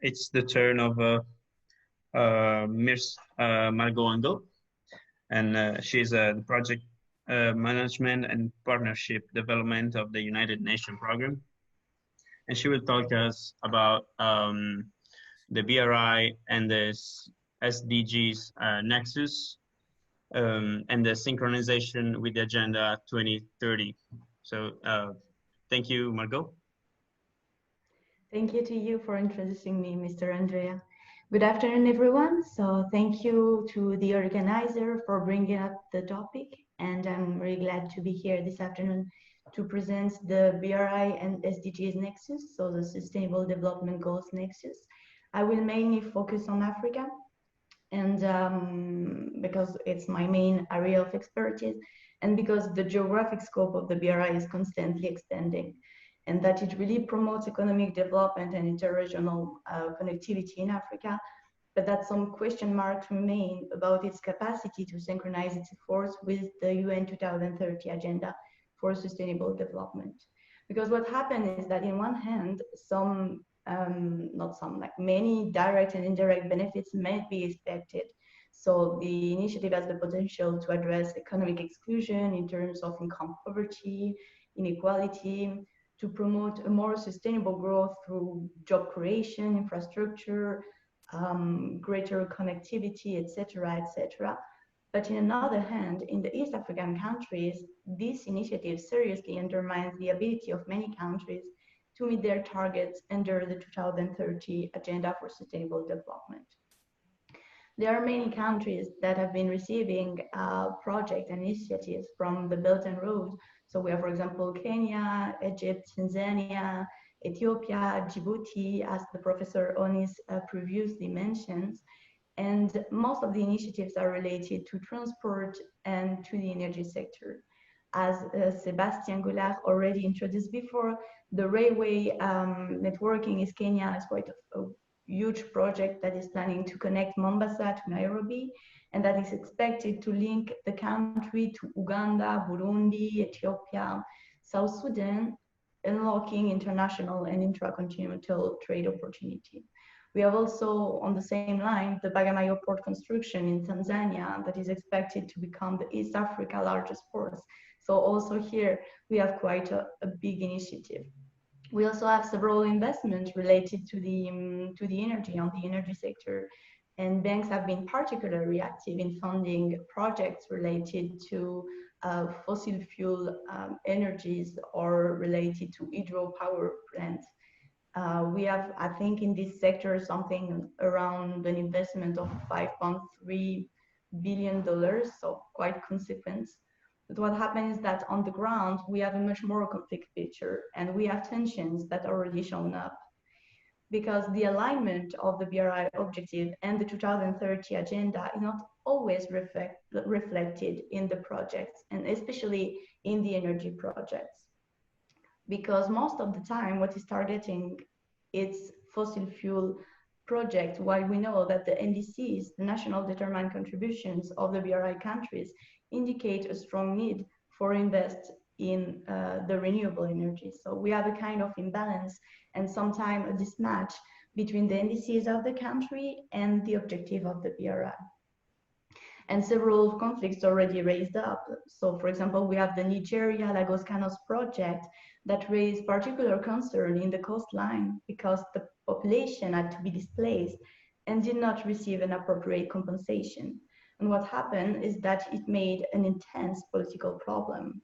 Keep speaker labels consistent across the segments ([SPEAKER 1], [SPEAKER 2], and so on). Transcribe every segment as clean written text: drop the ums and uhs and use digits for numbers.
[SPEAKER 1] it's the turn of Ms. Margot Angot, and she's the project management and partnership development of the United Nations program. And she will talk to us about the BRI and the SDGs Nexus, and the synchronization with the Agenda 2030. So thank you, Margot.
[SPEAKER 2] Thank you to you for introducing me, Mr. Andrea. Good afternoon, everyone. So thank you to the organizer for bringing up the topic. And I'm really glad to be here this afternoon to present the BRI and SDGs Nexus, so the Sustainable Development Goals Nexus. I will mainly focus on Africa, and because it's my main area of expertise, and because the geographic scope of the BRI is constantly expanding, and that it really promotes economic development and interregional connectivity in Africa, but that some question marks remain about its capacity to synchronize its efforts with the UN 2030 Agenda for Sustainable Development. Because what happened is that in one hand, many direct and indirect benefits might be expected. So the initiative has the potential to address economic exclusion in terms of income poverty, inequality, to promote a more sustainable growth through job creation, infrastructure, greater connectivity, etc., etc. But in another hand, in the East African countries, this initiative seriously undermines the ability of many countries to meet their targets under the 2030 Agenda for Sustainable Development. There are many countries that have been receiving project initiatives from the Belt and Road. So we have, for example, Kenya, Egypt, Tanzania, Ethiopia, Djibouti, as the Professor Onis previously mentioned. And most of the initiatives are related to transport and to the energy sector. As Sébastien Goulart already introduced before, the railway networking in Kenya is quite a huge project that is planning to connect Mombasa to Nairobi, and that is expected to link the country to Uganda, Burundi, Ethiopia, South Sudan, unlocking international and intra-continental trade opportunity. We have also, on the same line, the Bagamoyo port construction in Tanzania that is expected to become the East Africa largest port. So also here, we have quite a big initiative. We also have several investments related to the energy, on the energy sector. And banks have been particularly active in funding projects related to fossil fuel energies or related to hydropower plants. We have, I think, in this sector, something around an investment of $5.3 billion, so quite consequent. But what happens is that on the ground, we have a much more complex picture, and we have tensions that are already shown up. Because the alignment of the BRI objective and the 2030 agenda is not always reflected in the projects, and especially in the energy projects. Because most of the time, what is targeting its fossil fuel project, while we know that the NDCs, the national determined contributions of the BRI countries, indicate a strong need for invest in the renewable energy. So we have a kind of imbalance and sometimes a mismatch between the NDCs of the country and the objective of the BRI. And several conflicts already raised up. So for example, we have the Nigeria Lagos Canals project that raised particular concern in the coastline because the population had to be displaced and did not receive an appropriate compensation. And what happened is that it made an intense political problem.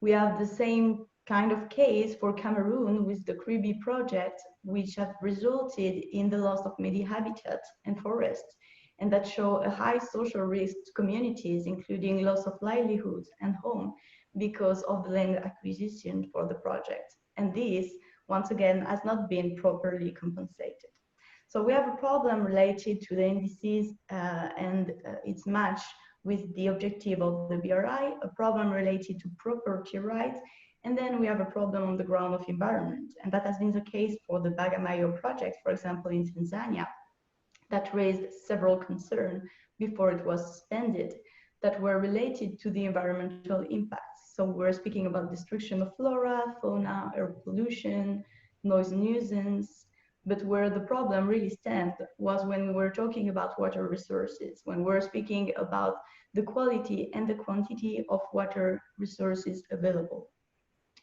[SPEAKER 2] We have the same kind of case for Cameroon with the Kribi project, which have resulted in the loss of many habitats and forests, and that show a high social risk to communities, including loss of livelihoods and home because of the land acquisition for the project. And this, once again, has not been properly compensated. So we have a problem related to the NDCs and its match with the objective of the BRI, a problem related to property rights, and then we have a problem on the ground of environment. And that has been the case for the Bagamoyo project, for example, in Tanzania, that raised several concerns before it was suspended that were related to the environmental impacts. So we're speaking about destruction of flora, fauna, air pollution, noise nuisance, But where the problem really stands was when we were talking about water resources, when we're speaking about the quality and the quantity of water resources available.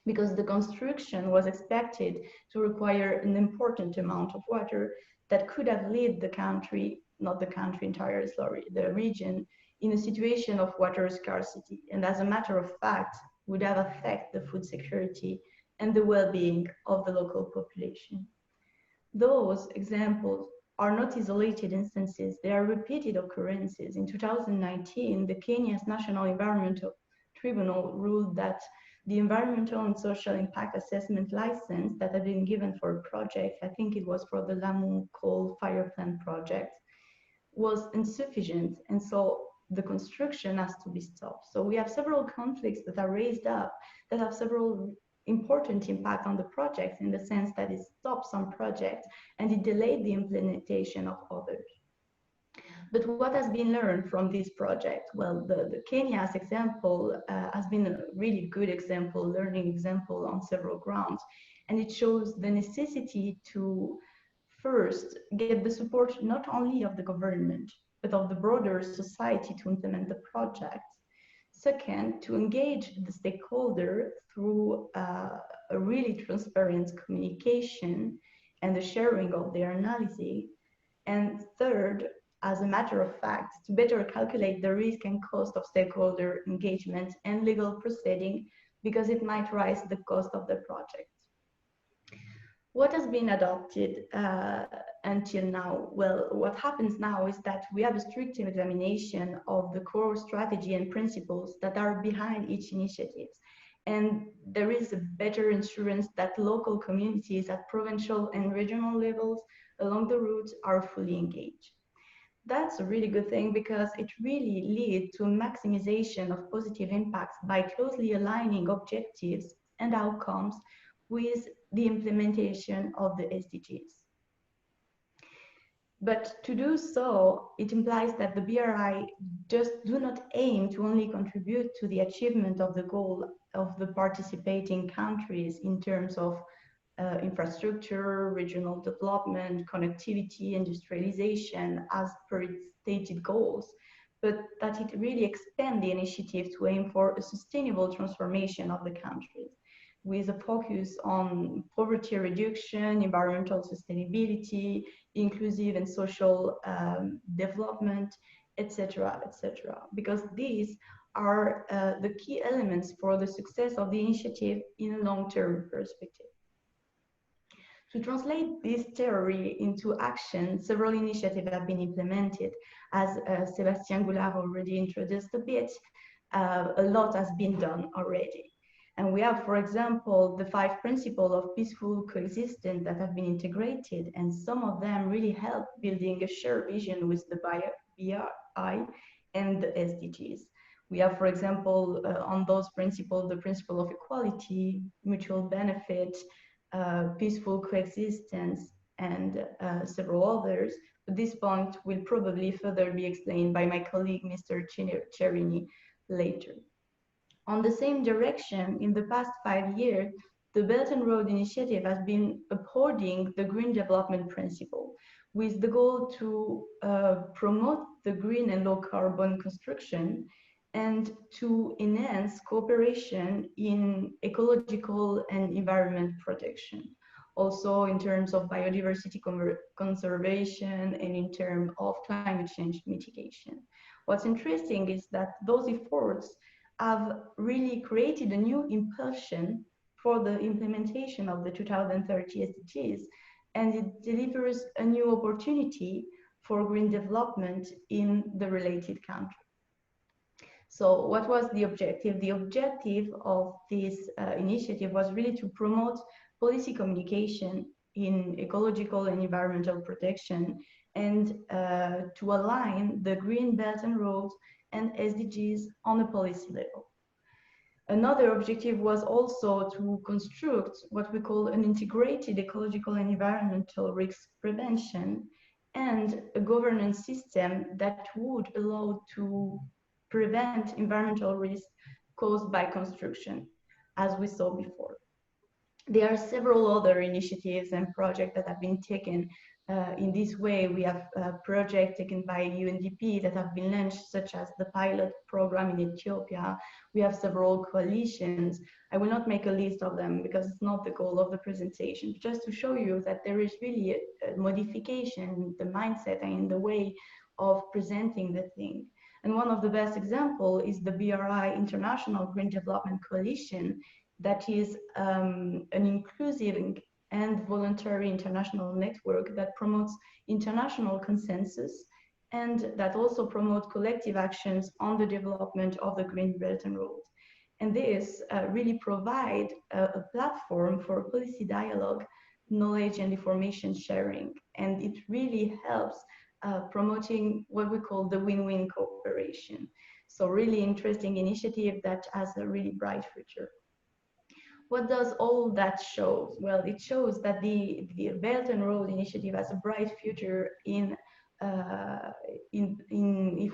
[SPEAKER 2] Because the construction was expected to require an important amount of water that could have led the country, not the country entirely, sorry, the region, in a situation of water scarcity. And as a matter of fact, would have affected the food security and the well-being of the local population. Those examples are not isolated instances, they are repeated occurrences. In 2019, the Kenya's National Environmental Tribunal ruled that the environmental and social impact assessment license that had been given for a project, I think it was for the Lamu coal fire plant project, was insufficient, and so the construction has to be stopped. So we have several conflicts that are raised up that have several important impact on the project, in the sense that it stopped some projects and it delayed the implementation of others. But what has been learned from this project? Well, the Kenya's example has been a really good example, learning example on several grounds. And it shows the necessity to first get the support not only of the government, but of the broader society to implement the project. Second, to engage the stakeholder through a really transparent communication and the sharing of their analysis. And third, as a matter of fact, to better calculate the risk and cost of stakeholder engagement and legal proceeding, because it might rise the cost of the project. What has been adopted until now? Well, what happens now is that we have a strict examination of the core strategy and principles that are behind each initiative. And there is a better assurance that local communities at provincial and regional levels along the route are fully engaged. That's a really good thing, because it really leads to a maximization of positive impacts by closely aligning objectives and outcomes with the implementation of the SDGs. But to do so, it implies that the BRI just do not aim to only contribute to the achievement of the goal of the participating countries in terms of infrastructure, regional development, connectivity, industrialization as per its stated goals, but that it really expand the initiative to aim for a sustainable transformation of the countries, with a focus on poverty reduction, environmental sustainability, inclusive and social development, etc., etc. Because these are the key elements for the success of the initiative in a long-term perspective. To translate this theory into action, several initiatives have been implemented. As Sébastien Goulard already introduced a bit, a lot has been done already. And we have, for example, the 5 principles of peaceful coexistence that have been integrated, and some of them really help building a shared vision with the BRI and the SDGs. We have, for example, on those principles, the principle of equality, mutual benefit, peaceful coexistence, and several others. But this point will probably further be explained by my colleague, Mr. Cherini, later. On the same direction, in the past 5 years, the Belt and Road Initiative has been upholding the Green Development Principle, with the goal to promote the green and low carbon construction and to enhance cooperation in ecological and environment protection. Also in terms of biodiversity conservation and in terms of climate change mitigation. What's interesting is that those efforts have really created a new impulsion for the implementation of the 2030 SDGs, and it delivers a new opportunity for green development in the related countries. So what was the objective? The objective of this initiative was really to promote policy communication in ecological and environmental protection, and to align the Green Belt and Road and SDGs on a policy level. Another objective was also to construct what we call an integrated ecological and environmental risk prevention and a governance system that would allow to prevent environmental risks caused by construction, as we saw before. There are several other initiatives and projects that have been taken in this way. We have projects taken by UNDP that have been launched, such as the pilot program in Ethiopia. We have several coalitions. I will not make a list of them because it's not the goal of the presentation, just to show you that there is really a modification in the mindset and in the way of presenting the thing. And one of the best examples is the BRI International Green Development Coalition, that is an inclusive and voluntary international network that promotes international consensus and that also promotes collective actions on the development of the Green Belt and Road. And this really provides a platform for policy dialogue, knowledge and information sharing. And it really helps promoting what we call the win-win cooperation. So really interesting initiative that has a really bright future. What does all that show? Well, it shows that the Belt and Road Initiative has a bright future if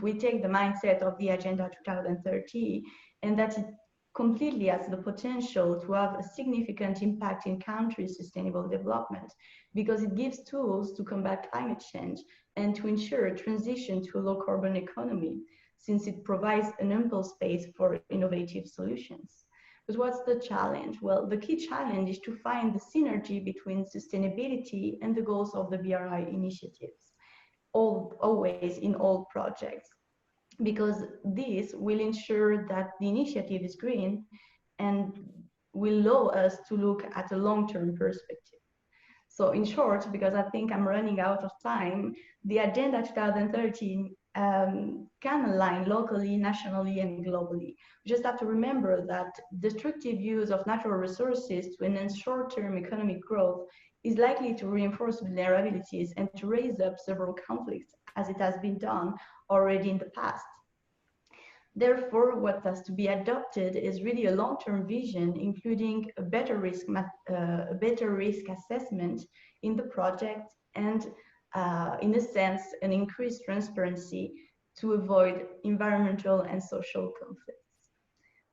[SPEAKER 2] we take the mindset of the Agenda 2030, and that it completely has the potential to have a significant impact in countries' sustainable development, because it gives tools to combat climate change and to ensure a transition to a low carbon economy, since it provides an ample space for innovative solutions. But what's the challenge? Well, the key challenge is to find the synergy between sustainability and the goals of the BRI initiatives, always in all projects, because this will ensure that the initiative is green and will allow us to look at a long-term perspective. So in short, because I think I'm running out of time, the Agenda 2030 can align locally, nationally, and globally. We just have to remember that destructive use of natural resources to enhance short-term economic growth is likely to reinforce vulnerabilities and to raise up several conflicts, as it has been done already in the past. Therefore, what has to be adopted is really a long-term vision, including a better risk assessment in the project and, in a sense, an increased transparency to avoid environmental and social conflicts.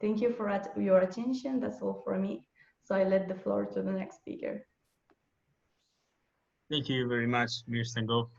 [SPEAKER 2] Thank you for your attention. That's all for me. So I let the floor to the next speaker.
[SPEAKER 1] Thank you very much, Ms. Angot.